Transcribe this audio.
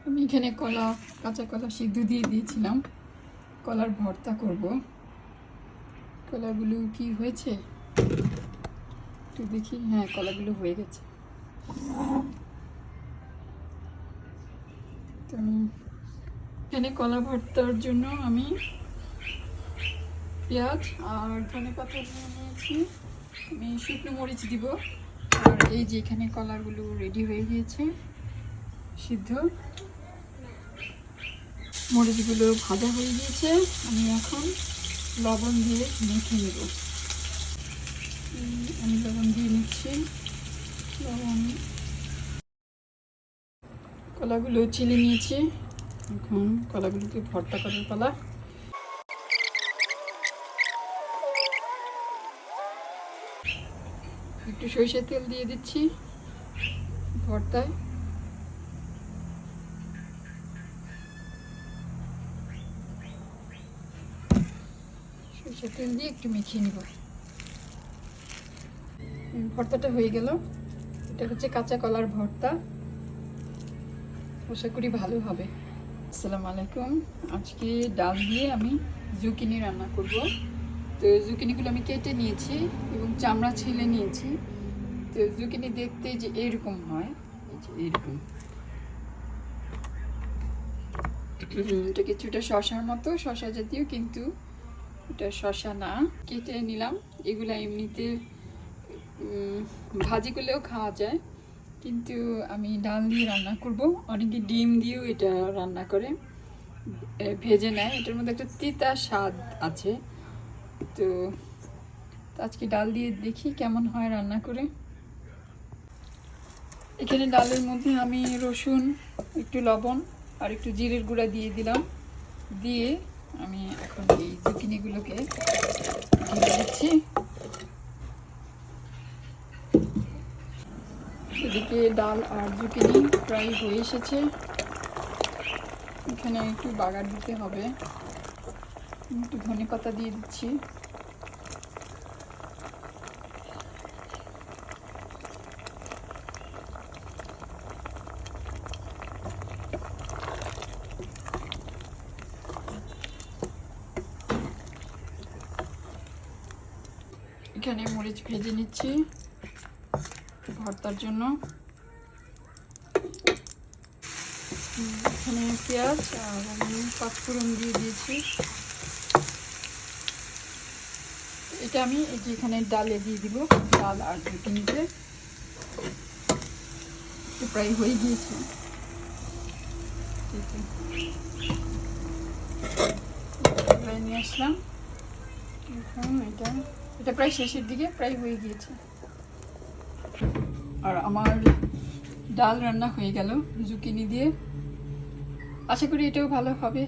আমি এখানে কাঁচা কলা সিদ্ধ দিয়ে দিয়েছিলাম, কলার ভর্তা করব। কলাগুলো কি হয়েছে একটু দেখি। হ্যাঁ, কলাগুলো হয়ে গেছে। তো এখানে কলা ভর্তার জন্য আমি পেঁয়াজ আর ধনেপাতা নিয়ে নিয়েছি। আমি শুকনো মরিচ দিব। আর এই যে এখানে কলাগুলো রেডি হয়ে গিয়েছে সিদ্ধ। মরিচগুলো ভাজা হয়ে গিয়েছে। আমি এখন লবণ দিয়ে মেখে নেব। আমি লবণ দিয়ে নিচ্ছি। লবণ, কলাগুলো চিলে নিয়েছি। এখন কলাগুলোকে ভর্তা করার পালা। একটু সরিষার তেল দিয়ে দিচ্ছি ভর্তায়। সরিষার তেল দিয়ে একটু মেখে নিব। ভর্তাটা হয়ে গেল। এটা হচ্ছে কাঁচা কলার ভর্তা। আশা করি ভালো হবে। আসসালামু আলাইকুম। আজকে ডাল দিয়ে আমি জুকিনি রান্না করব। তো জুকিনিগুলো আমি কেটে নিয়েছি এবং চামড়া ছিলে নিয়েছি। তো জুকিনি দেখতে যে এরকম হয়, এই যে এরকম। এটা কিছুটা শশার মতো, শশা জাতীয়, কিন্তু এটা শশা না। কেটে নিলাম। এগুলো এমনিতে ভাজি করলেও খাওয়া যায়, কিন্তু আমি ডাল দিয়ে রান্না করব। অনেকে ডিম দিয়েও এটা রান্না করে, ভেজে নেয়। এটার মধ্যে একটা তিতা স্বাদ আছে। তো আজকে ডাল দিয়ে দেখি কেমন হয় রান্না করে। এখানে ডালের মধ্যে আমি রসুন, একটু লবণ আর একটু জিরের গুঁড়া দিয়ে দিলাম। দিয়ে আমি এখন এই জুকিনিগুলোকে ঢেলে দিচ্ছি। এদিকে ডাল আর জুকিনি প্রায় হয়ে এসেছে। এখানে একটু বাগার দিতে হবে। একটু ধনেপাতা দিয়ে দিচ্ছি। এখানে মরিচ ভেজে নিচ্ছি ভর্তার জন্য। এখানে পেঁয়াজ আর আমি পাঁচফোড়ন দিয়ে দিয়েছি। এটা আমি এই যে এখানে ডালে দিয়ে দিব। ডাল আর জুকিনিতে প্রায় হয়ে গিয়েছে। নিয়ে আসলাম। এখন এটা প্রায় শেষের দিকে, প্রায় হয়ে গিয়েছে। আর আমার ডাল রান্না হয়ে গেল জুকিনি দিয়ে। আশা করি এটাও ভালো হবে।